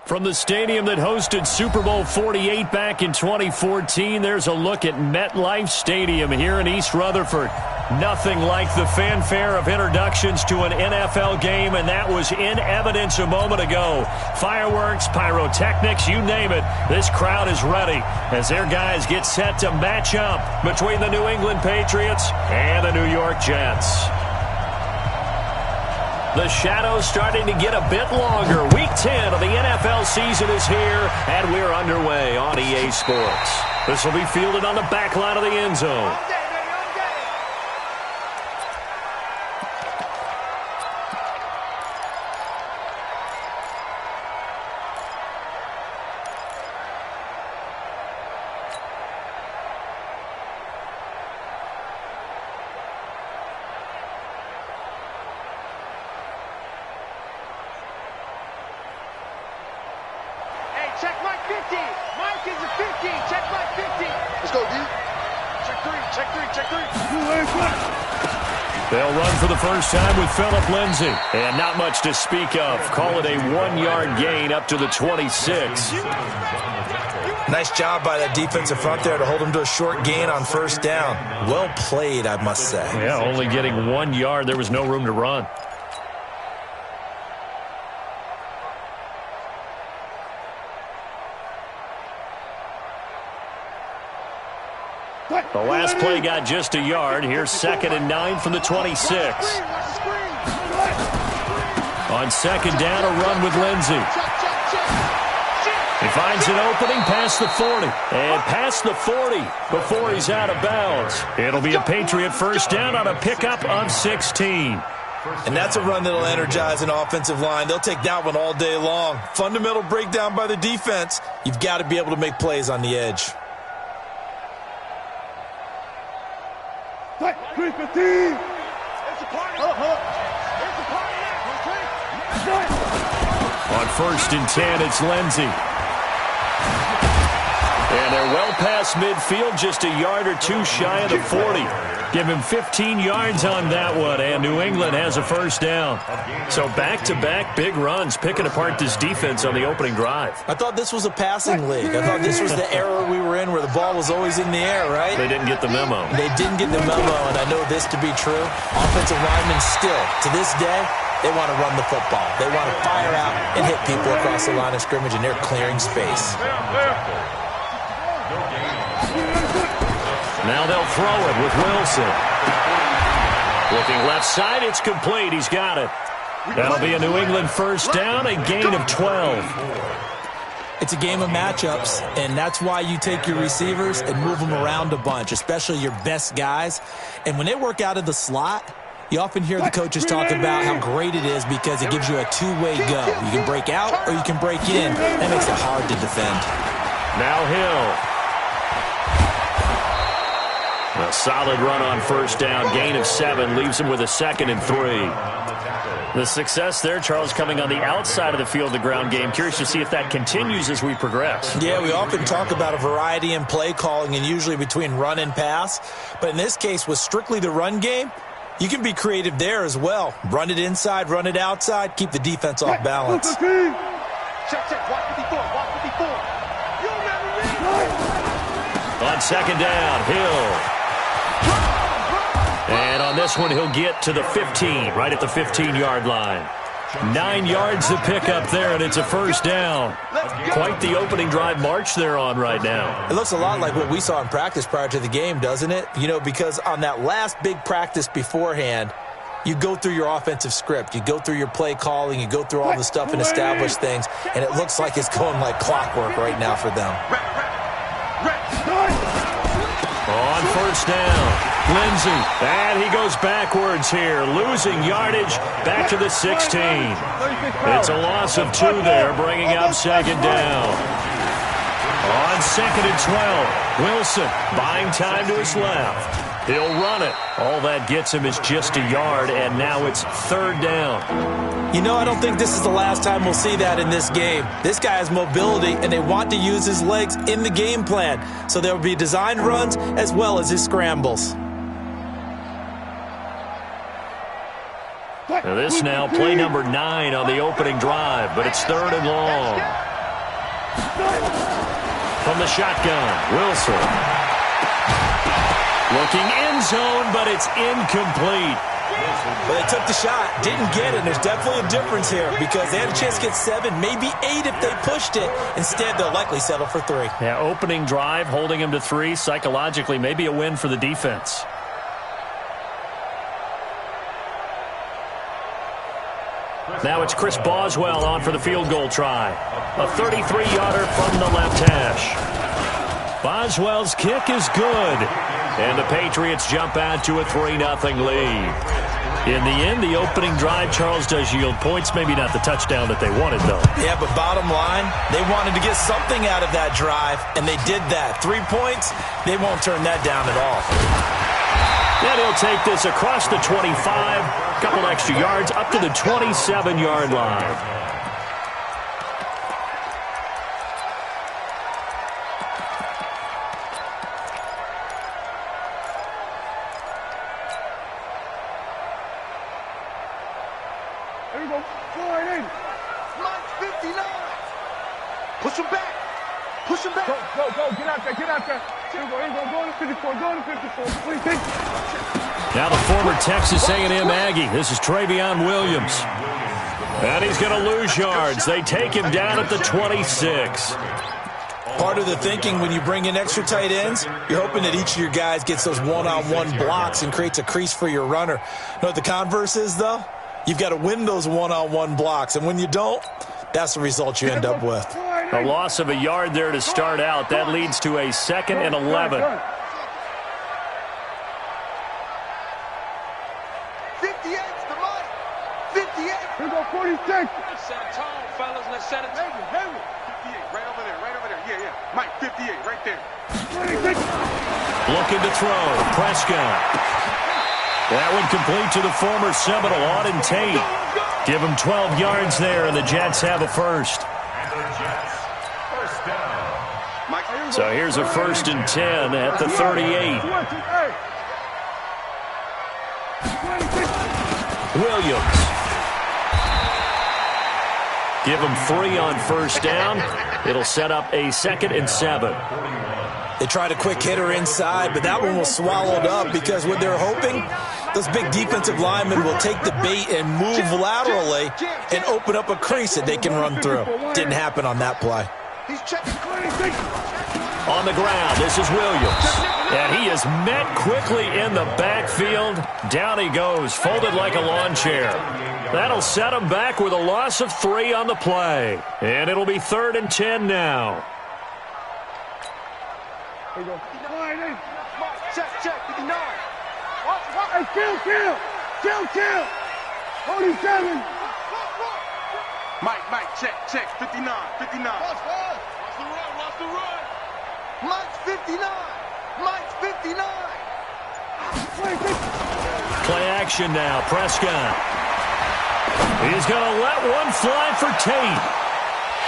From the stadium that hosted Super Bowl 48 back in 2014, there's a look at MetLife Stadium here in East Rutherford. Nothing like the fanfare of introductions to an NFL game, and that was in evidence a moment ago. Fireworks, pyrotechnics, you name it. This crowd is ready as their guys get set to match up between the New England Patriots and the New York Jets. The shadow's starting to get a bit longer. Week 10 of the NFL season is here, and we're underway on EA Sports. This will be fielded on the back line of the end zone. Check Mike 50. Mike is a 50. Check Mike 50. Let's go, D. Check three. Check three. Check three. They'll run for the first time with Phillip Lindsay. And not much to speak of. Call it a 1-yard gain up to the 26. Nice job by that defensive front there to hold him to a short gain on first down. Well played, I must say. Yeah, only getting 1 yard. There was no room to run. The last play got just a yard. Here's 2nd and 9 from the 26. On 2nd down, a run with Lindsay. He finds an opening past the 40. And past the 40 before he's out of bounds. It'll be a Patriot first down on a pickup of 16. And that's a run that'll energize an offensive line. They'll take that one all day long. Fundamental breakdown by the defense. You've got to be able to make plays on the edge. On 1st and 10, it's Lindsay. And they're well past midfield, just a yard or two shy of the 40. Give him 15 yards on that one, and New England has a first down. So back-to-back big runs, picking apart this defense on the opening drive. I thought this was a passing league. I thought this was the era we were in where the ball was always in the air, right? They didn't get the memo. They didn't get the memo, and I know this to be true. Offensive linemen still, to this day, they want to run the football. They want to fire out and hit people across the line of scrimmage, and they're clearing space. Now they'll throw it with Wilson. Looking left side, it's complete. He's got it. That'll be a New England first down, a gain of 12. It's a game of matchups, and that's why you take your receivers and move them around a bunch, especially your best guys. And when they work out of the slot, you often hear the coaches talk about how great it is because it gives you a two-way go. You can break out or you can break in. That makes it hard to defend. Now Hill. A solid run on first down, gain of 7, leaves him with a 2nd and 3. The success there, Charles, coming on the outside of the field, the ground game. Curious to see if that continues as we progress. Yeah, we often talk about a variety in play calling and usually between run and pass. But in this case, with strictly the run game, you can be creative there as well. Run it inside, run it outside, keep the defense off balance. Check, watch 54, watch 54. On 2nd down, Hill. And on this one, he'll get to the 15, right at the 15-yard line. 9 yards to pick up there, and it's a first down. Quite the opening drive march they're on right now. It looks a lot like what we saw in practice prior to the game, doesn't it? You know, because on that last big practice beforehand, you go through your offensive script. You go through your play calling. You go through all the stuff and establish things, and it looks like it's going like clockwork right now for them. On first down, Lindsay, and he goes backwards here, losing yardage back to the 16. It's a loss of 2 there, bringing up 2nd down. On 2nd and 12, Wilson buying time to his left. He'll run it. All that gets him is just a yard, and now it's 3rd down. You know, I don't think this is the last time we'll see that in this game. This guy has mobility, and they want to use his legs in the game plan. So there will be designed runs as well as his scrambles. Now this now play number 9 on the opening drive, but it's 3rd and long. From the shotgun, Wilson. Looking end zone, but it's incomplete. Well, they took the shot, didn't get it. There's definitely a difference here because they had a chance to get 7, maybe 8 if they pushed it. Instead, they'll likely settle for 3. Yeah, opening drive, holding them to 3. Psychologically, maybe a win for the defense. Now it's Chris Boswell on for the field goal try. A 33-yarder from the left hash. Boswell's kick is good. And the Patriots jump out to a 3-0 lead. In the end, the opening drive, Charles, does yield points. Maybe not the touchdown that they wanted, though. Yeah, but bottom line, they wanted to get something out of that drive, and they did that. 3 points, they won't turn that down at all. And he'll take this across the 25, a couple extra yards, up to the 27-yard line. There we go. Go right in. Mike 59. Push him back. Push him back. Go, go, go. Get out there. Get out there. Here we go. Here we go. Go to 54. Go to 54. Please take. Now the former Texas A&M Aggie. This is Travion Williams. And he's going to lose yards. They take him down at the 26. Part of the thinking when you bring in extra tight ends, you're hoping that each of your guys gets those one-on-one blocks and creates a crease for your runner. You know what the converse is, though? You've got to win those one-on-one blocks, and when you don't, that's the result you end up with. A loss of a yard there to start out. That leads to a 2nd and 11. 58's the Mike. 58. Here we go, 46. Let's set a tone, fellas. Let's set a tone. 58, right over there, right over there. Yeah, yeah. Mike, 58, right there. 26. Looking to throw. Prescott. That one complete to the former Seminole, Auden Tate. Give him 12 yards there, and the Jets have a first. So here's a 1st and 10 at the 38. Williams. Give him 3 on 1st down. It'll set up a 2nd and 7. They tried a quick hitter inside, but that one was swallowed up because what they're hoping, those big defensive linemen will take the bait and move laterally and open up a crease that they can run through. Didn't happen on that play. On the ground, this is Williams. And he is met quickly in the backfield. Down he goes, folded like a lawn chair. That'll set him back with a loss of 3 on the play. And it'll be 3rd and 10 now. Here we go. Check, check, 59. Hey, kill. 47. Mike, check, 59. Watch the run. Mike's 59. Play action now, Prescott. He's going to let one fly for Tate.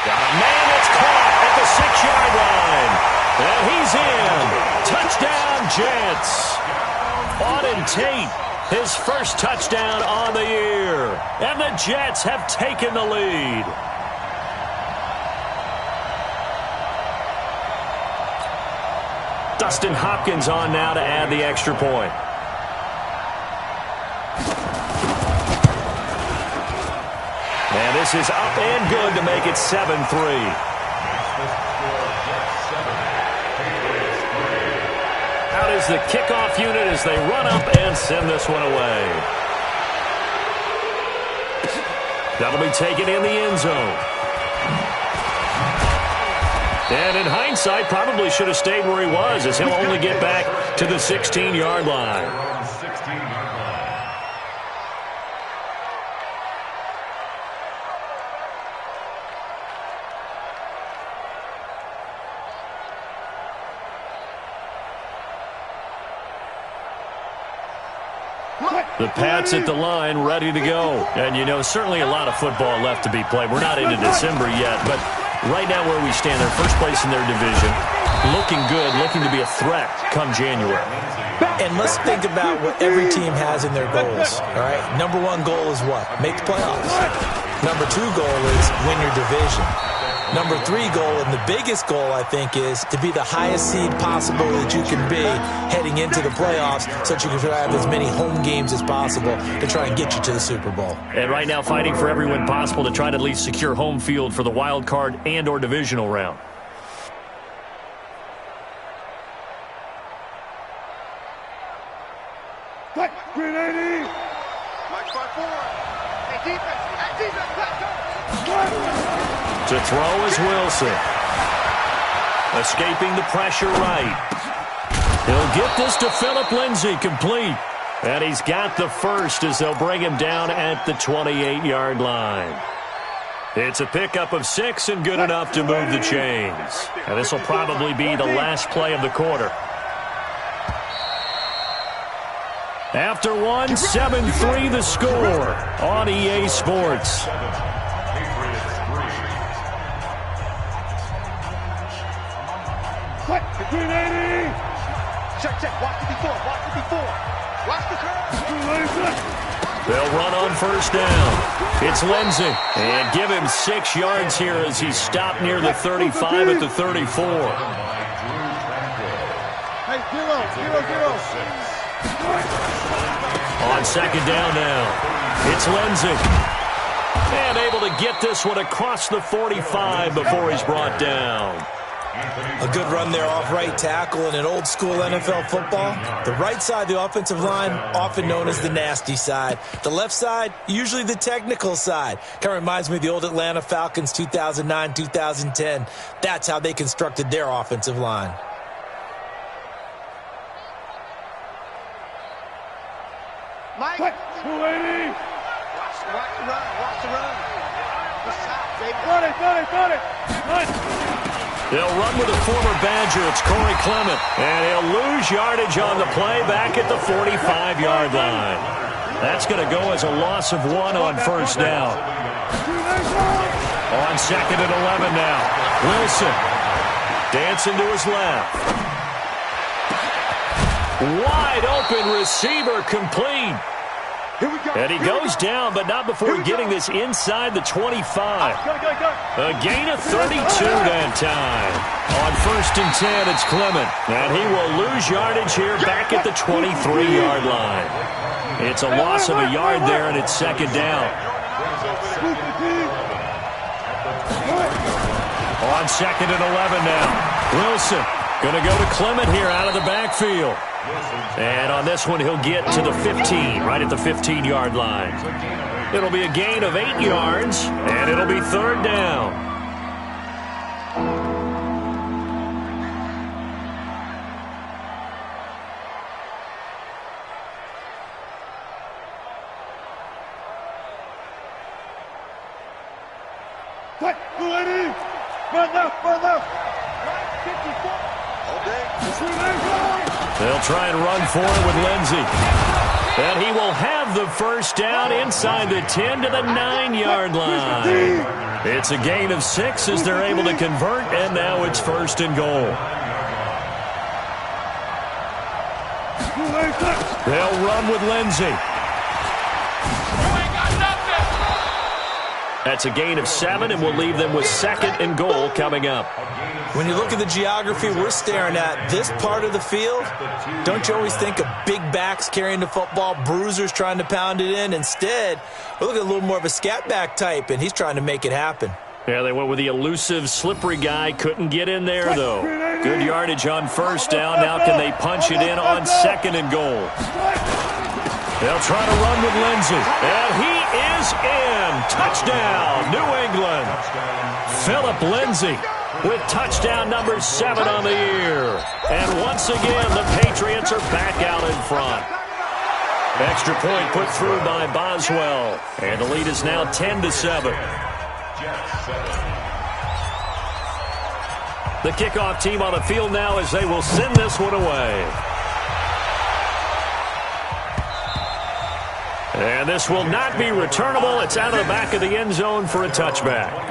Got a man that's caught at the 6-yard line. And he's in. Touchdown, Jets. Auden Tate, his first touchdown on the year. And the Jets have taken the lead. Dustin Hopkins on now to add the extra point. And this is up and good to make it 7-3. Out is the kickoff unit as they run up and send this one away. That'll be taken in the end zone. And in hindsight, probably should have stayed where he was, as he'll only get back to the 16-yard line. The Pats at the line, ready to go. And, you know, certainly a lot of football left to be played. We're not into December yet, but right now where we stand, they're first place in their division. Looking good, looking to be a threat come January. And let's think about what every team has in their goals, all right? Number 1 goal is what? Make the playoffs. Number 2 goal is win your division. Number 3 goal, and the biggest goal, I think, is to be the highest seed possible that you can be heading into the playoffs so that you can have as many home games as possible to try and get you to the Super Bowl. And right now fighting for every win possible to try to at least secure home field for the wild card and or divisional round. Green 80. Mike 5-4. Hey, defense. Hey, defense. To throw is Wilson. Escaping the pressure right. He'll get this to Philip Lindsay, complete. And he's got the first as they'll bring him down at the 28-yard line. It's a pickup of 6 and good enough to move the chains. And this will probably be the last play of the quarter. After one, 7-3 the score on EA Sports. Green 80. Check. Watch it before. Watch the curve. They'll run on first down. It's Lindsay. And give him 6 yards here as he's stopped near the 35 at the 34. Hey, zero. On second down now, it's Lindsay. And able to get this one across the 45 before he's brought down. A good run there off right tackle in an old school NFL football. The right side, the offensive line, often known as the nasty side. The left side, usually the technical side. Kind of reminds me of the old Atlanta Falcons 2009, 2010. That's how they constructed their offensive line. Mike. 280. Watch the run. Got it. They'll run with a former Badger. It's Corey Clement. And he'll lose yardage on the play back at the 45-yard line. That's going to go as a loss of 1 on first down. On second and 11 now. Wilson dancing to his left. Wide open receiver, complete. And he goes down, but not before getting this inside the 25. A gain of 32 that time. On first and 10, it's Clement. And he will lose yardage here back at the 23-yard line. It's a loss of a yard there, and it's second down. On second and 11 now. Wilson going to go to Clement here out of the backfield. And on this one, he'll get to the 15, right at the 15-yard line. It'll be a gain of 8 yards, and it'll be third down. Run left. 54. All day. They'll try and run for it with Lindsay. And he will have the first down inside the 10 to the 9-yard line. It's a gain of 6 as they're able to convert, and now it's first and goal. They'll run with Lindsay. That's a gain of 7, and we'll leave them with second and goal coming up. When you look at the geography we're staring at, this part of the field, don't you always think of big backs carrying the football, bruisers trying to pound it in? Instead, we're looking at a little more of a scat back type, and he's trying to make it happen. Yeah, they went with the elusive, slippery guy. Couldn't get in there, though. Good yardage on first down. Now can they punch it in on second and goal? They'll try to run with Lindsay. And he is in. Touchdown, New England. Philip Lindsay with touchdown number 7 on the year. And once again, the Patriots are back out in front. Extra point put through by Boswell. And the lead is now 10-7. The kickoff team on the field now as they will send this one away. And this will not be returnable. It's out of the back of the end zone for a touchback.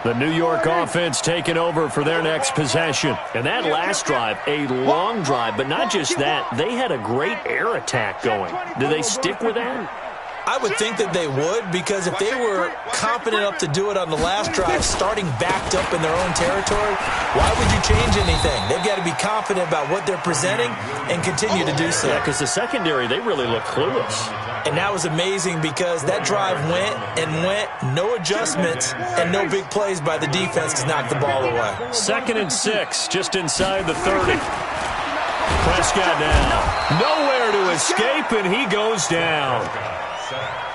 The New York offense taking over for their next possession. And that last drive, a long drive, but not just that. They had a great air attack going. Do they stick with that? I would think that they would, because if they were confident enough to do it on the last drive, starting backed up in their own territory, why would you change anything? They've got to be confident about what they're presenting and continue to do so. Yeah, because the secondary, they really look clueless. And that was amazing because that drive went and went, no adjustments, and no big plays by the defense to knock the ball away. 2nd and 6, just inside the 30. Prescott now. Nowhere to escape, and he goes down.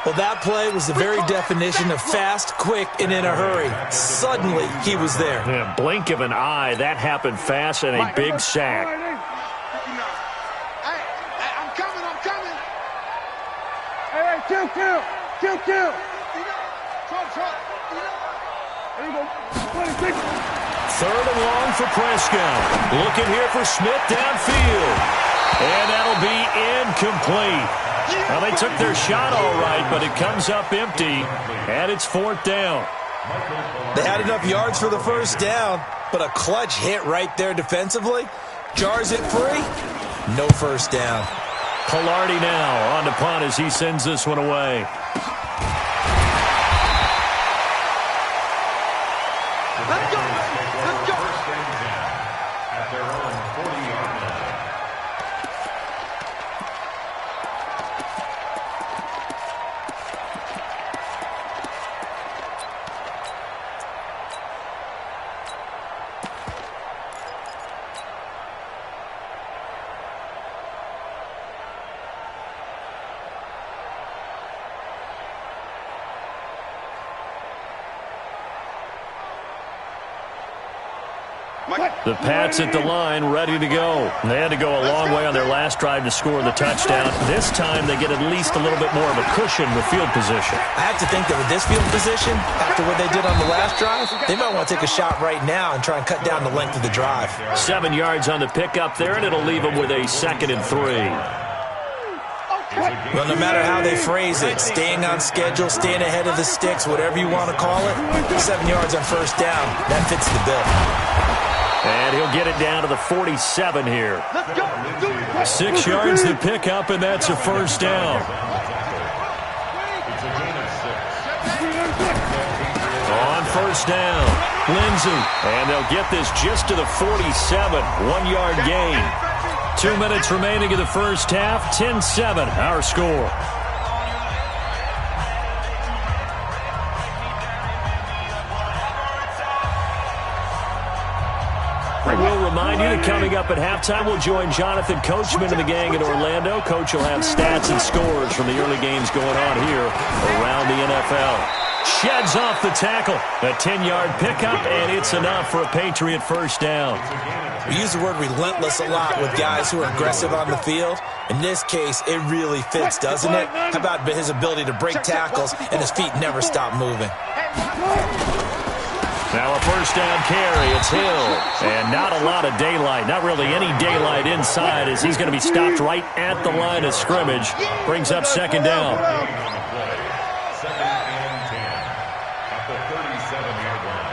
Well, that play was the very definition of fast, quick, and in a hurry. Suddenly, he was there. Yeah, blink of an eye, that happened fast, and a big sack. Hey, I'm coming. Hey, kill. There you go. 26. 3rd and long for Prescott. Looking here for Smith downfield. And that'll be incomplete. Well, they took their shot all right, but it comes up empty, and it's 4th down. They had enough yards for the first down, but a clutch hit right there defensively jars it free. No first down. Pilardi now on the punt as he sends this one away. Let's go. At their own 40-yard line. The Pats at the line, ready to go. They had to go a long way on their last drive to score the touchdown. This time they get at least a little bit more of a cushion with field position. I have to think that with this field position, after what they did on the last drive, they might want to take a shot right now and try and cut down the length of the drive. 7 yards on the pickup there, and it'll leave them with a 2nd and 3. Well, no matter how they phrase it, staying on schedule, staying ahead of the sticks, whatever you want to call it, 7 yards on first down, that fits the bill. And he'll get it down to the 47 here. 6 yards to pick up, and that's a first down. On first down, Lindsey. And they'll get this just to the 47, 1-yard gain. 2 minutes remaining in the first half, 10-7, our score. We'll remind you that coming up at halftime, we'll join Jonathan Coachman and the gang in Orlando. Coach will have stats and scores from the early games going on here around the NFL. Sheds off the tackle. A 10-yard pickup, and it's enough for a Patriot first down. We use the word relentless a lot with guys who are aggressive on the field. In this case, it really fits, doesn't it? How about his ability to break tackles and his feet never stop moving? Now a first down carry. It's Hill. And not a lot of daylight. Not really any daylight inside as he's going to be stopped right at the line of scrimmage. Brings up 2nd down. 2nd and 10 at the 37-yard line.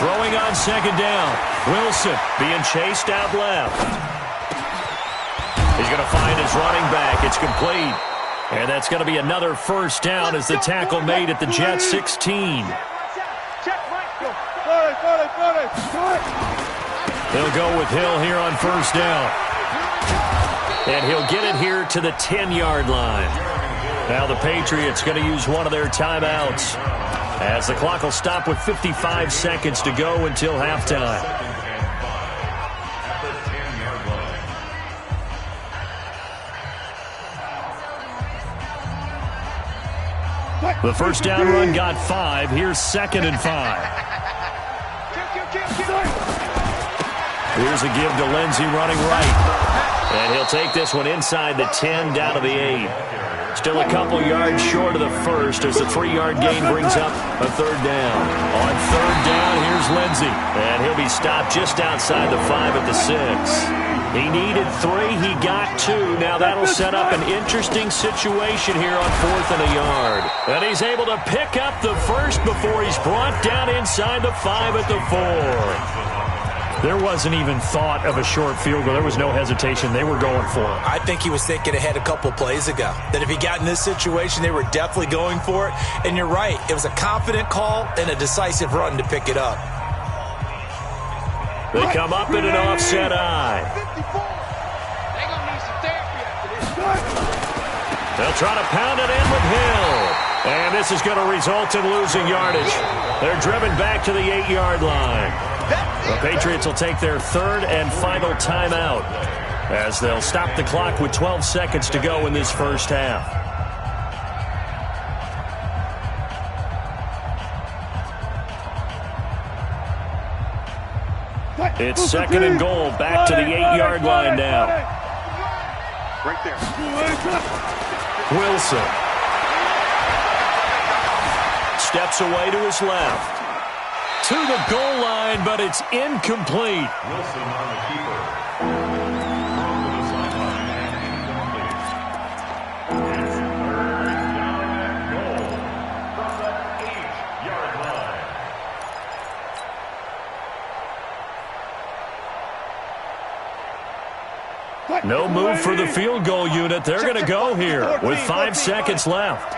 Throwing on 2nd down. Wilson being chased out left. He's going to find his running back. It's complete. And that's going to be another first down as the tackle made at the Jet 16. They'll go with Hill here on first down. And he'll get it here to the 10-yard line. Now the Patriots going to use one of their timeouts as the clock will stop with 55 seconds to go until halftime. The first down run got 5. Here's 2nd and 5. Here's a give to Lindsey running right. And he'll take this one inside the 10, down to the 8. Still a couple yards short of the first as the 3-yard gain brings up a third down. On third down, here's Lindsey. And he'll be stopped just outside the 5 at the 6. He needed 3. He got 2. Now that'll set up an interesting situation here on 4th and a yard. And he's able to pick up the first before he's brought down inside the 5 at the 4. There wasn't even thought of a short field goal. There was no hesitation. They were going for it. I think he was thinking ahead a couple plays ago, that if he got in this situation, they were definitely going for it. And you're right. It was a confident call and a decisive run to pick it up. They come up in an offset eye. They'll try to pound it in with Hill. And this is going to result in losing yardage. They're driven back to the 8-yard line. The Patriots will take their third and final timeout as they'll stop the clock with 12 seconds to go in this first half. It's second and goal, back to the 8-yard line now. Right there. Wilson steps away to his left. To the goal line, but it's incomplete. Wilson on the keeper. Thrown to the sideline and incomplete. It's third down and goal from the 8-yard line. No move for the field goal unit. They're going to go here with 5 seconds left.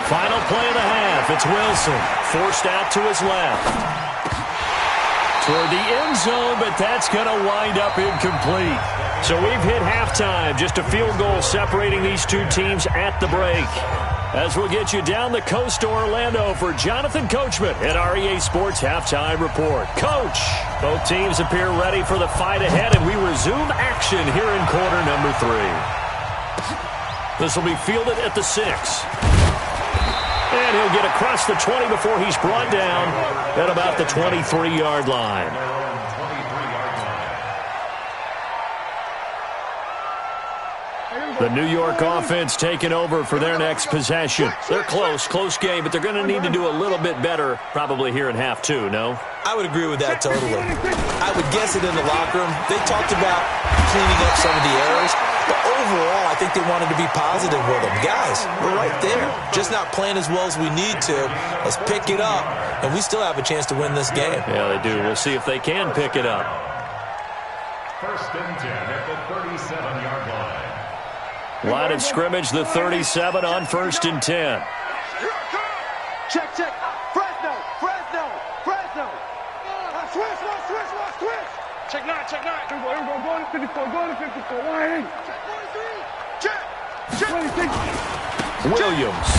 Final play of the half. It's Wilson. Forced out to his left. Toward the end zone, but that's going to wind up incomplete. So we've hit halftime. Just a field goal separating these two teams at the break. As we'll get you down the coast to Orlando for Jonathan Coachman at REA Sports Halftime Report. Coach, both teams appear ready for the fight ahead, and we resume action here in quarter number 3. This will be fielded at the 6. And he'll get across the 20 before he's brought down at about the 23-yard line. The New York offense taking over for their next possession. They're close game, but they're going to need to do a little bit better probably here in half 2, no? I would agree with that totally. I would guess it in the locker room. They talked about cleaning up some of the errors, but overall, I think they wanted to be positive with them. Guys, we're right there. Just not playing as well as we need to. Let's pick it up, and we still have a chance to win this game. Yeah, they do. We'll see if they can pick it up. First and 10 at the 37-yard line. Line of scrimmage, the 37 on first and 10. Check. Fresno. Switch. Check 9. Here we go. Go to 54. 180. Check. 26. Williams.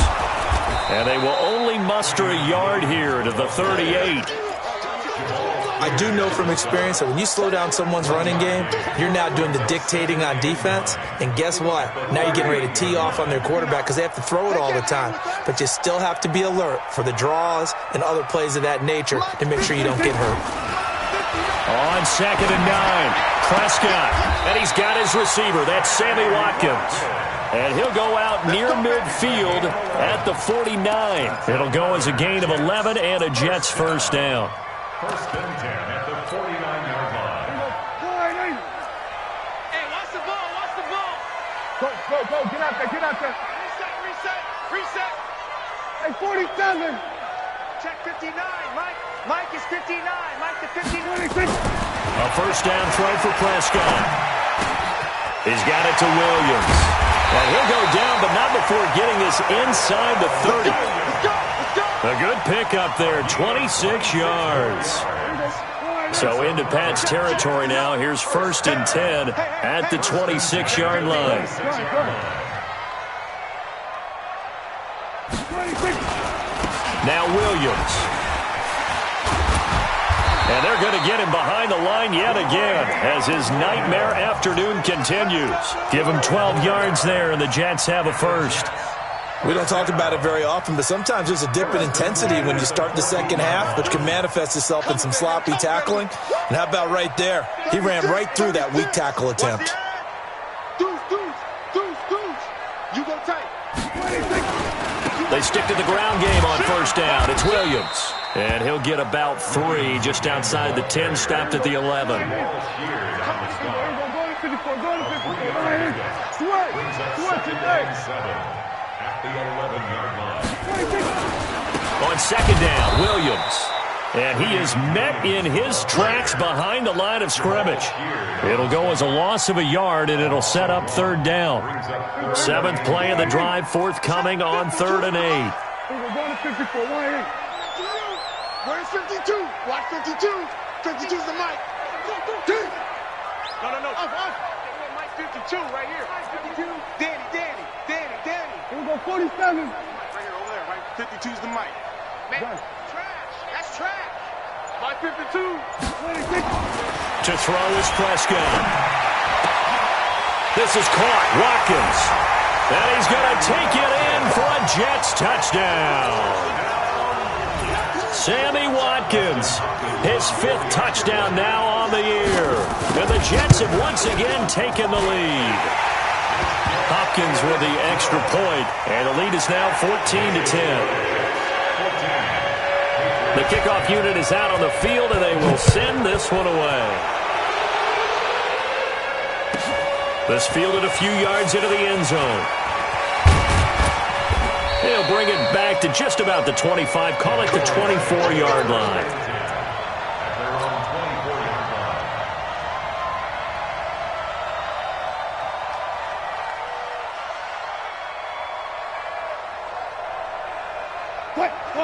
And they will only muster a yard here to the 38. I do know from experience that when you slow down someone's running game, you're now doing the dictating on defense. And guess what? Now you're getting ready to tee off on their quarterback because they have to throw it all the time. But you still have to be alert for the draws and other plays of that nature to make sure you don't get hurt. On second and 9, Prescott. And he's got his receiver. That's Sammy Watkins. And he'll go out near midfield at the 49. It'll go as a gain of 11 and a Jets first down. First and 10 at the 49-yard line. Hey, watch the ball. Go. Get out there. Reset. Hey, 47. Check 59. Mike is 59. Mike to 59. A first down throw for Prescott. He's got it to Williams. And he'll go down, but not before getting this inside the 30. Let's go. A good pickup there, 26 yards. So into Pat's territory now. Here's first and 10 at the 26-yard line. Now Williams. And they're going to get him behind the line yet again as his nightmare afternoon continues. Give him 12 yards there, and the Jets have a first. We don't talk about it very often, but sometimes there's a dip in intensity when you start the second half, which can manifest itself in some sloppy tackling. And how about right there? He ran right through that weak tackle attempt. You go tight. They stick to the ground game on first down. It's Williams. And he'll get about 3 just outside the 10, stopped at the 11. On second down, Williams. And he is met in his tracks behind the line of scrimmage. It'll go as a loss of a yard, and it'll set up third down. 7th play of the drive, forthcoming on 3rd and 8. Where's 52? Watch 52. 52's the mic. No. Mike 52 right here. 52. Danny. Here we go, 47. Right here, over there, right? 52's the mic. Man, trash. That's trash. Mike 52. 26. To throw is Prescott. This is caught. Watkins. And he's going to take it in for a Jets touchdown. Sammy Watkins, his 5th touchdown now on the year. And the Jets have once again taken the lead. Hopkins with the extra point, and the lead is now 14-10. The kickoff unit is out on the field, and they will send this one away. This fielded a few yards into the end zone. He'll bring it back to just about the 25, call it the 24-yard line.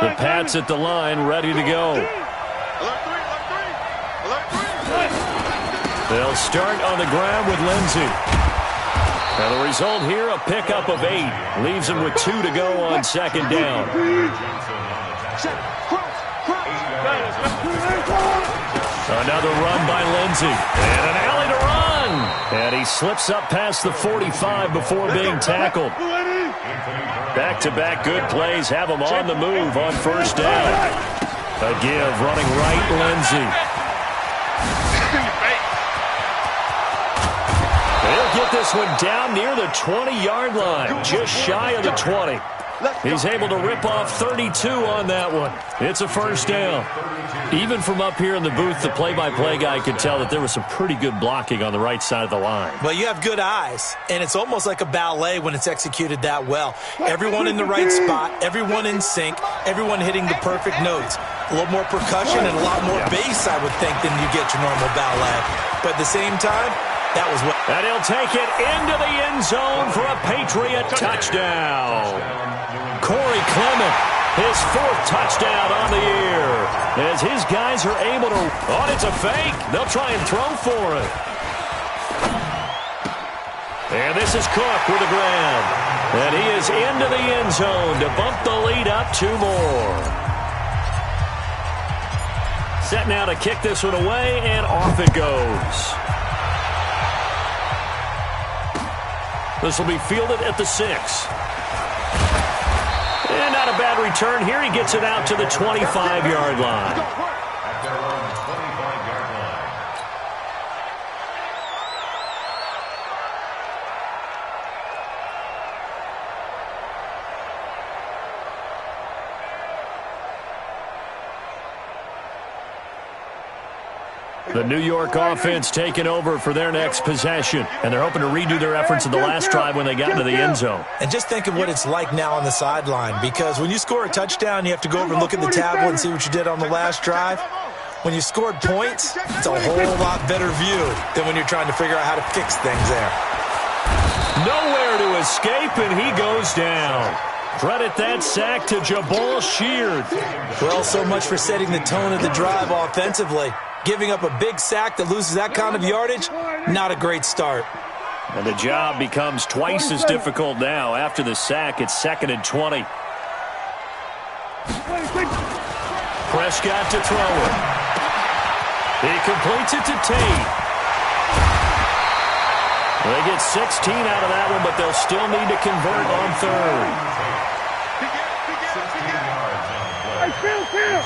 The Pats at the line, ready to go. They'll start on the ground with Lindsey. Now the result here, a pickup of 8. Leaves him with 2 to go on second down. Another run by Lindsey. And an alley to run. And he slips up past the 45 before being tackled. Back-to-back good plays have him on the move on first down. A give, running right, Lindsey. He'll get this one down near the 20-yard line, just shy of the 20. He's able to rip off 32 on that one. It's a first down. Even from up here in the booth, the play-by-play guy could tell that there was some pretty good blocking on the right side of the line. Well, you have good eyes, and it's almost like a ballet when it's executed that well. Everyone in the right spot, everyone in sync, everyone hitting the perfect notes. A little more percussion and a lot more bass, I would think, than you get your normal ballet. But at the same time, that was what. And he'll take it into the end zone for a Patriot touchdown. Corey Clement, his 4th touchdown on the year. As his guys are able to. Oh, it's a fake. They'll try and throw for it. And this is Cook with a grab. And he is into the end zone to bump the lead up 2 more. Set now to kick this one away, and off it goes. This will be fielded at the 6. And not a bad return here. He gets it out to the 25-yard line. The New York offense taking over for their next possession, and they're hoping to redo their efforts in the last drive when they got into the end zone. And just think of what it's like now on the sideline, because when you score a touchdown, you have to go over and look at the tablet and see what you did on the last drive. When you scored points, it's a whole lot better view than when you're trying to figure out how to fix things there. Nowhere to escape, and he goes down. Credit that sack to Jabal Sheard. Well, so much for setting the tone of the drive offensively. Giving up a big sack that loses that kind of yardage, not a great start. And the job becomes twice as difficult now. After the sack, it's 2nd and 20. Prescott to throw it. He completes it to Tate. They get 16 out of that one, but they'll still need to convert on 3rd. Chill.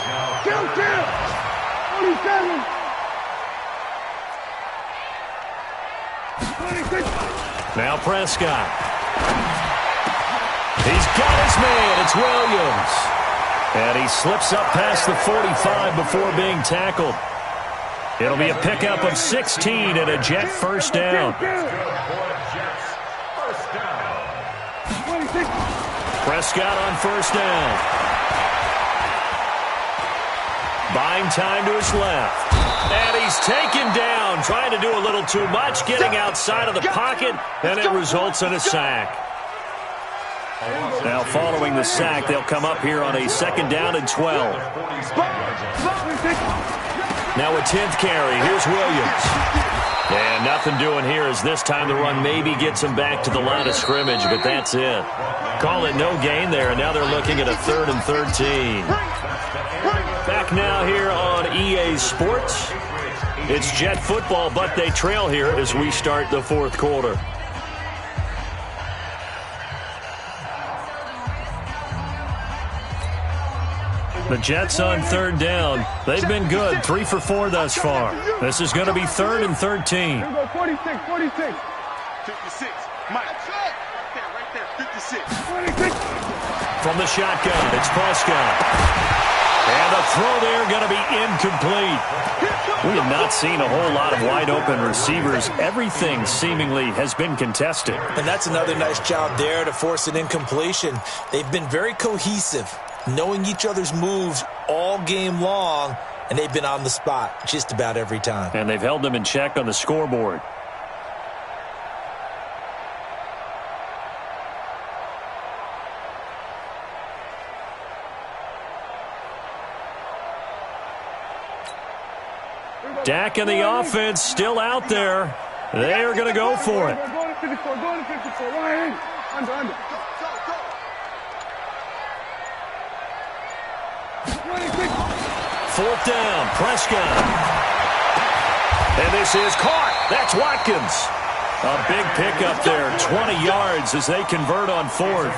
47. 26. Now Prescott. He's got his man. It's Williams. And he slips up past the 45 before being tackled. It'll be a pickup of 16 and a Jet first down. Prescott on first down. Buying time to his left. And he's taken down, trying to do a little too much, getting outside of the pocket, and it results in a sack. Now following the sack, they'll come up here on a 2nd down and 12. Now a 10th carry. Here's Williams. And nothing doing here as this time the run maybe gets him back to the line of scrimmage, but that's it. Call it no gain there, and now they're looking at a 3rd and 13. Back now here on EA Sports. It's Jet football, but they trail here as we start the 4th quarter. The Jets on 3rd down. They've been good, 3 for 4 thus far. This is going to be 3rd and 13. Here we go, 46. 56. Mike. Right there. 56. 26. From the shotgun, it's Prescott. And the throw there going to be incomplete. We have not seen a whole lot of wide-open receivers. Everything seemingly has been contested. And that's another nice job there to force an incompletion. They've been very cohesive, knowing each other's moves all game long, and they've been on the spot just about every time. And they've held them in check on the scoreboard. Dak and the offense still out there. They are going to go for it. Go to 54. Ryan. Under. 26. 4th down, Prescott. And this is caught. That's Watkins. A big pickup there, 20 yards as they convert on 4th.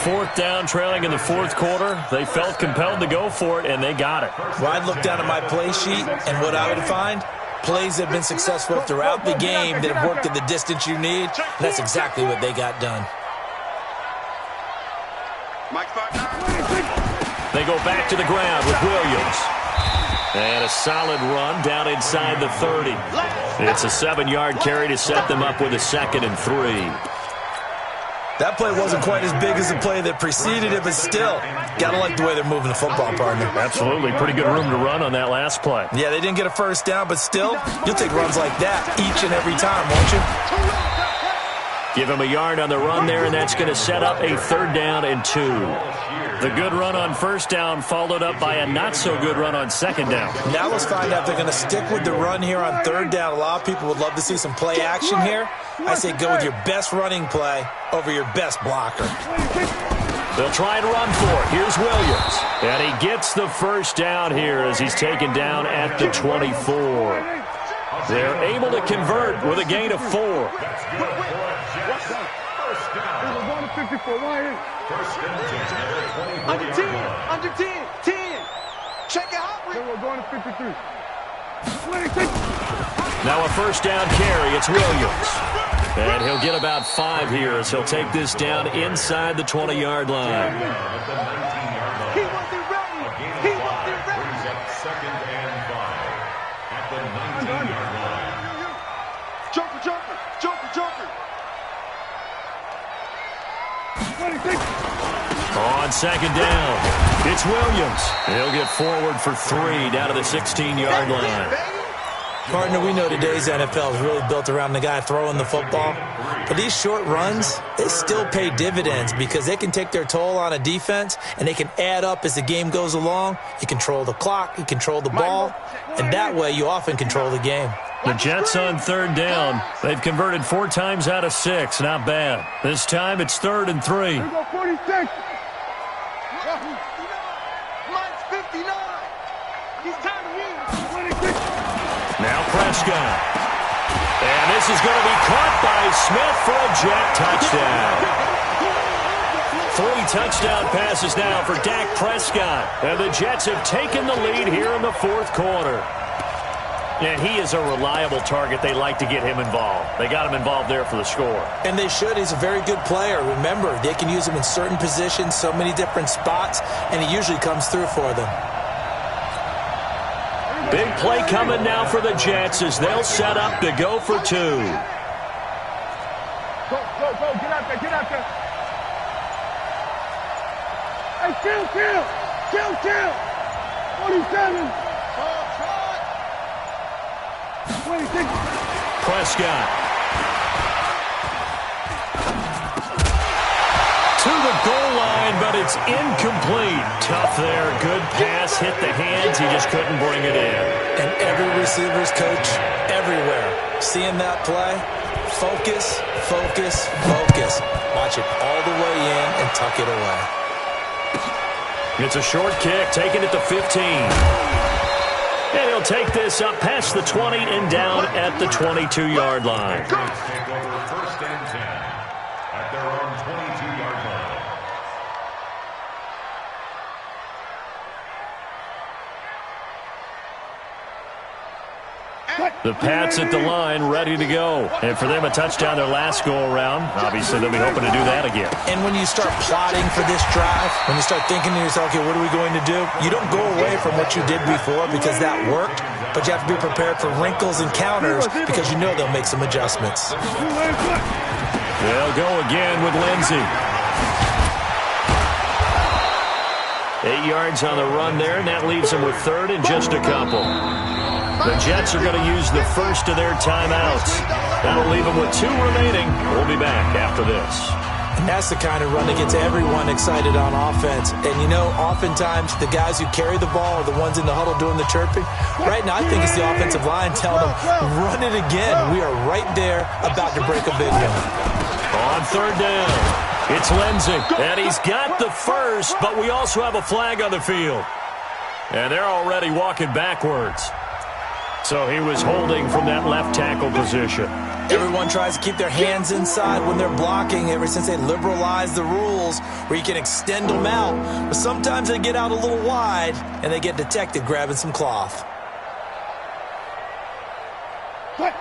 4th down, trailing in the 4th quarter. They felt compelled to go for it, and they got it. Well, I'd look down at my play sheet, and what I would find, plays that have been successful throughout the game that have worked at the distance you need, and that's exactly what they got done. They go back to the ground with Williams. And a solid run down inside the 30. It's a 7-yard carry to set them up with a 2nd and 3. That play wasn't quite as big as the play that preceded it, but still, got to like the way they're moving the football, partner. Absolutely. Pretty good room to run on that last play. Yeah, they didn't get a first down, but still, you'll take runs like that each and every time, won't you? Give him a yard on the run there, and that's going to set up a 3rd down and 2. The good run on 1st down followed up by a not-so-good run on 2nd down. Now let's find out if they're going to stick with the run here on 3rd down. A lot of people would love to see some play action here. I say go with your best running play over your best blocker. They'll try and run for it. Here's Williams. And he gets the first down here as he's taken down at the 24. They're able to convert with a gain of 4. Going to 54. Ryan. Under 10. Check it out. We're going to 53. 26. Now a first down carry. It's Williams. And he'll get about 5 here as he'll take this down inside the 20-yard line. He wasn't ready. Brings up 2nd and 5 at the 19-yard line. Joker. 26. On 2nd down, it's Williams. He'll get forward for 3 down to the 16-yard line. Partner, we know today's NFL is really built around the guy throwing the football. But these short runs, they still pay dividends because they can take their toll on a defense, and they can add up as the game goes along. You control the clock, you control the ball, and that way you often control the game. The Jets on 3rd down. They've converted 4 times out of 6. Not bad. This time it's 3rd and 3. Here we go, 46. Mine's 59. He's time to win. 26. Now Prescott. And this is going to be caught by Smith for a Jet touchdown. 3 touchdown passes now for Dak Prescott. And the Jets have taken the lead here in the fourth quarter. And he is a reliable target. They like to get him involved. They got him involved there for the score. And they should. He's a very good player. Remember, they can use him in certain positions, so many different spots, and he usually comes through for them. Big play coming now for the Jets as they'll set up to go for 2. Go, get out there, get out there. Hey, kill. 47. 26. Prescott. To the goal line, but it's incomplete. Tough there. Good pass. Hit the hands. He just couldn't bring it in. And every receiver's coach everywhere. Seeing that play, focus. Watch it all the way in and tuck it away. It's a short kick, taking it to 15. And he'll take this up past the 20 and down at the 22-yard line. Take over first and 10 at their own 22-yard line. The Pats at the line, ready to go. And for them, a touchdown their last go-around. Obviously, they'll be hoping to do that again. And when you start plotting for this drive, when you start thinking to yourself, okay, what are we going to do? You don't go away from what you did before because that worked, but you have to be prepared for wrinkles and counters because you know they'll make some adjustments. They'll go again with Lindsey. 8 yards on the run there, and that leaves them with third and just a couple. The Jets are going to use the first of their timeouts. That'll leave them with 2 remaining. We'll be back after this. And that's the kind of run that gets everyone excited on offense. And, you know, oftentimes the guys who carry the ball are the ones in the huddle doing the chirping. Right now, I think it's the offensive line telling them, run it again. We are right there about to break a big one. On third down, it's Lindsey. And he's got the first, but we also have a flag on the field. And they're already walking backwards. So he was holding from that left tackle position. Everyone tries to keep their hands inside when they're blocking ever since they liberalized the rules where you can extend them out. But sometimes they get out a little wide and they get detected grabbing some cloth.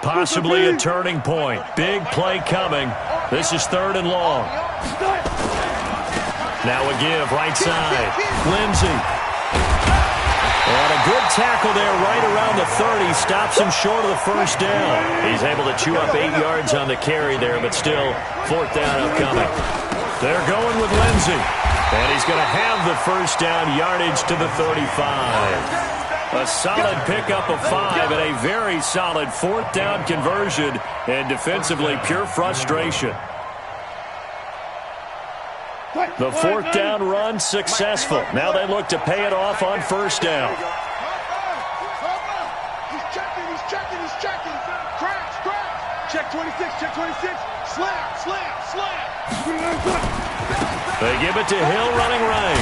Possibly a turning point. Big play coming. This is third and long. Now a give right side. Lindsey. And a good tackle there right around the 30. Stops him short of the first down. He's able to chew up 8 yards on the carry there, but still fourth down upcoming. They're going with Lindsey. And he's going to have the first down yardage to the 35. A solid pickup of 5 and a very solid fourth down conversion. And defensively, pure frustration. The fourth down run successful. Now they look to pay it off on first down. He's checking. Crash. Check 26, Slam. They give it to Hill running right.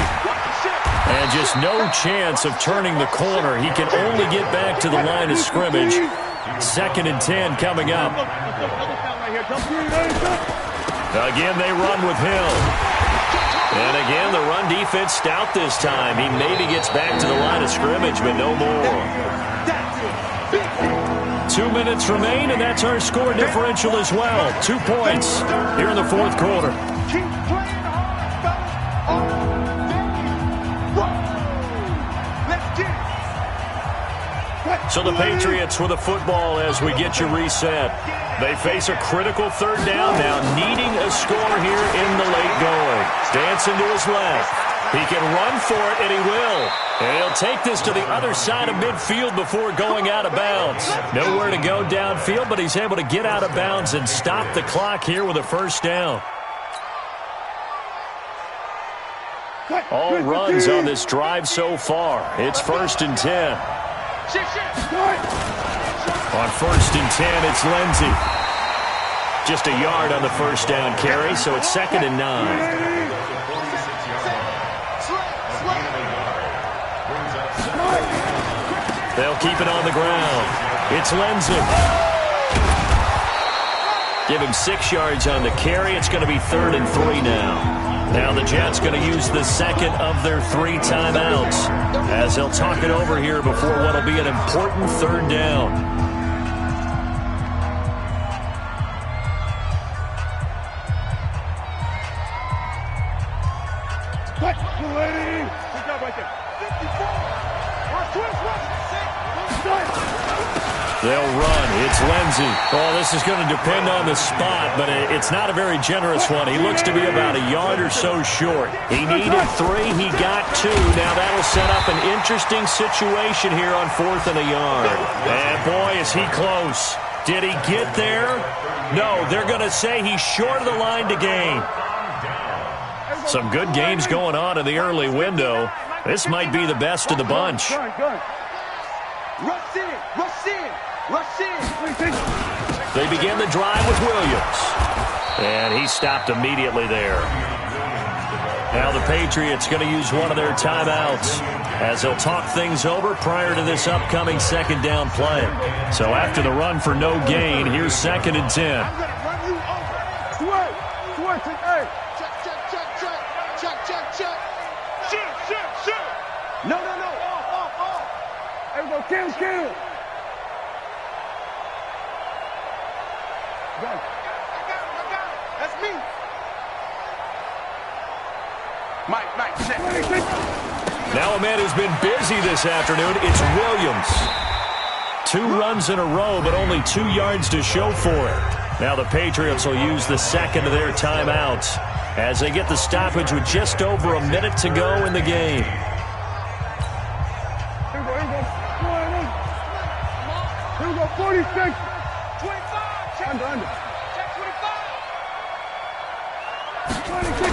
And just no chance of turning the corner. He can only get back to the line of scrimmage. 2nd and 10 coming up. Again, they run with Hill. And again, the run defense stout this time. He maybe gets back to the line of scrimmage, but no more. 2 minutes remain, and that's our score differential as well. 2 points here in the fourth quarter. Keep playing hard, fellas. Let's get it. So the Patriots with the football as we get you reset. They face a critical third down now, needing a score here in the late going. Dancing to his left. He can run for it, and he will. And he'll take this to the other side of midfield before going out of bounds. Nowhere to go downfield, but he's able to get out of bounds and stop the clock here with a first down. All runs on this drive so far. It's 1st and 10. On 1st and 10, it's Lindsey. Just a yard on the first down carry, so it's 2nd and 9. They'll keep it on the ground. It's Lindsey. Give him 6 yards on the carry. It's going to be 3rd and 3 now. Now the Jets going to use the second of their 3 timeouts as they'll talk it over here before what will be an important third down. They'll run. It's Lindsey. Oh, this is going to depend on the spot, but it's not a very generous one. He looks to be about a yard or so short. He needed 3. He got 2. Now that'll set up an interesting situation here on 4th and a yard. And boy, is he close. Did he get there? No, they're going to say he's short of the line to gain. Some good games going on in the early window. This might be the best of the bunch. Rush in, rush in, rush in. They begin the drive with Williams. And he stopped immediately there. Now the Patriots going to use one of their timeouts as they'll talk things over prior to this upcoming second down play. So after the run for no gain, here's 2nd and 10. I'm going to run you over. Sweat, hey. Check. Shoot. No. Off. There we go, kill. Go. I got it. That's me. Mike, check. Now a man who's been busy this afternoon, it's Williams. 2 runs in a row, but only 2 yards to show for it. Now the Patriots will use the second of their timeouts as they get the stoppage with just over a minute to go in the game. Here we go, 46. 25. Check. Under. Check 25. 26.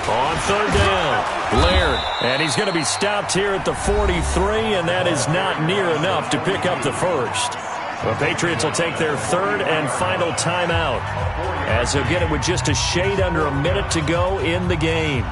On 3rd down, Laird. And he's going to be stopped here at the 43, and that is not near enough to pick up the first. The Patriots will take their 3rd and final timeout as they'll get it with just a shade under a minute to go in the game.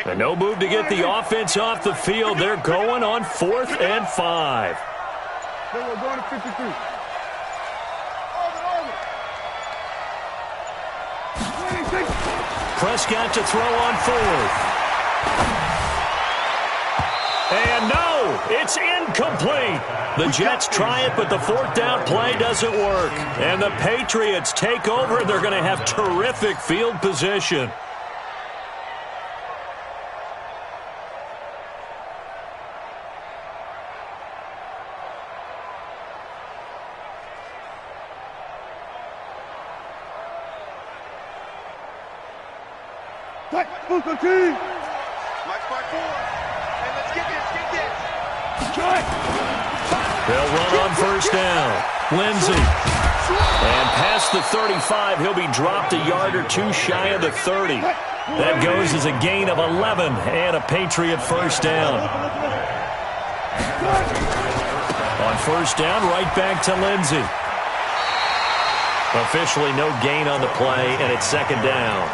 And no move to get the offense off the field. They're going on 4th and 5. Then we're going to 53. Over. 26. Prescott to throw on 4th. And no, it's incomplete. The Jets try it, but the 4th down play doesn't work. And the Patriots take over. They're going to have terrific field position. Booker team. Mike 4. Hey, let's get this. They'll run on 1st down. Lindsey. And past the 35, he'll be dropped a yard or 2 shy of the 30. That goes as a gain of 11 and a Patriot 1st down. On 1st down, right back to Lindsey. Officially no gain on the play, and it's 2nd down.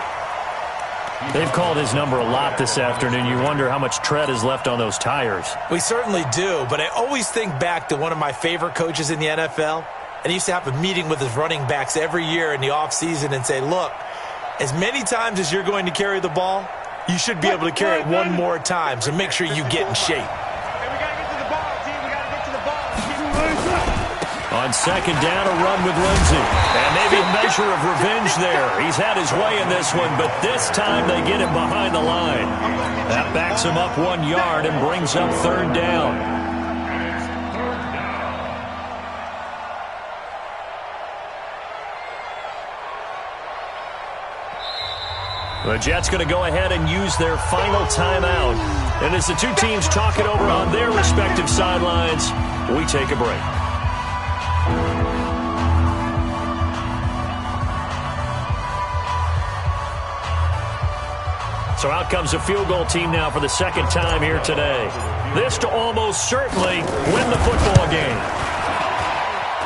They've called his number a lot this afternoon. You wonder how much tread is left on those tires. We certainly do, but I always think back to one of my favorite coaches in the NFL, and he used to have a meeting with his running backs every year in the offseason and say, look, as many times as you're going to carry the ball, you should be able to carry it one more time, so make sure you get in shape. Hey, we got to get to the ball, team. We got to get to the ball. On 2nd down, a run with Lindsey. And maybe a measure of revenge there. He's had his way in this one, but this time they get him behind the line. That backs him up 1 yard and brings up 3rd down. The Jets going to go ahead and use their final timeout. And as the two teams talk it over on their respective sidelines, we take a break. So out comes a field goal team now for the second time here today. This to almost certainly win the football game.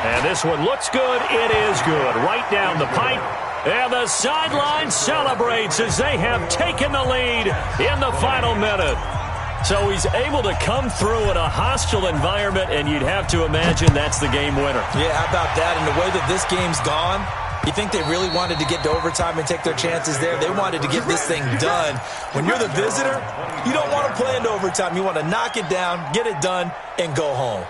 And this one looks good. It is good. Right down the pipe. And the sideline celebrates as they have taken the lead in the final minute. So he's able to come through in a hostile environment, and you'd have to imagine that's the game winner. Yeah, how about that? And the way that this game's gone, you think they really wanted to get to overtime and take their chances there? They wanted to get this thing done. When you're the visitor, you don't want to play into overtime. You want to knock it down, get it done, and go home.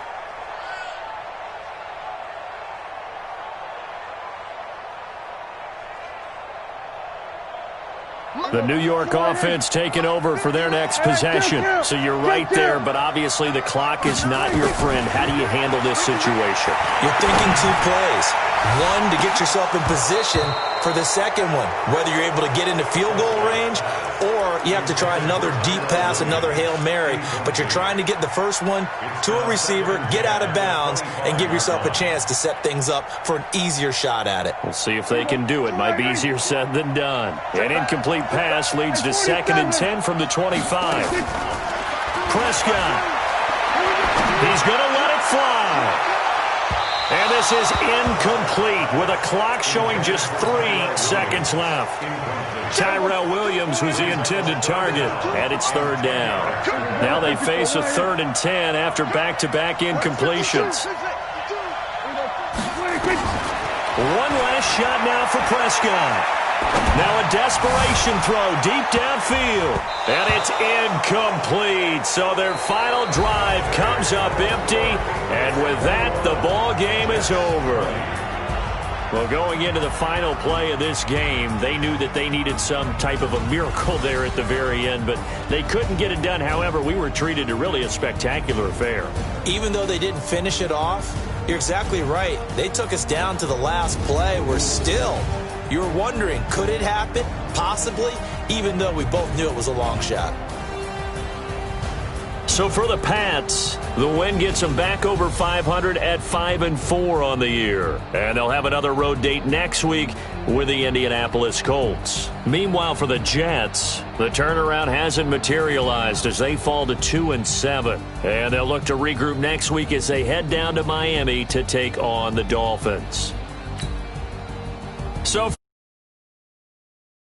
The New York offense taking over for their next possession. So you're right there, but obviously the clock is not your friend. How do you handle this situation? You're thinking two plays. One, to get yourself in position for the second one, whether you're able to get into field goal range or you have to try another deep pass, another Hail Mary. But you're trying to get the first one to a receiver, get out of bounds, and give yourself a chance to set things up for an easier shot at it. We'll see if they can do it. Might be easier said than done. An incomplete pass leads to 2nd and 10 from the 25. Prescott. He's going to let it fly. And this is incomplete with a clock showing just 3 seconds left. Tyrell Williams was the intended target, and it's 3rd down. Now they face a 3rd and 10 after back-to-back incompletions. One last shot now for Prescott. Now a desperation throw deep downfield. And it's incomplete. So their final drive comes up empty. And with that, the ball game is over. Well, going into the final play of this game, they knew that they needed some type of a miracle there at the very end, but they couldn't get it done. However, we were treated to really a spectacular affair. Even though they didn't finish it off, you're exactly right. They took us down to the last play. We're still... You were wondering, could it happen? Possibly, even though we both knew it was a long shot. So for the Pats, the win gets them back over 500 at 5-4 on the year. And they'll have another road date next week with the Indianapolis Colts. Meanwhile, for the Jets, the turnaround hasn't materialized as they fall to 2-7. And they'll look to regroup next week as they head down to Miami to take on the Dolphins. So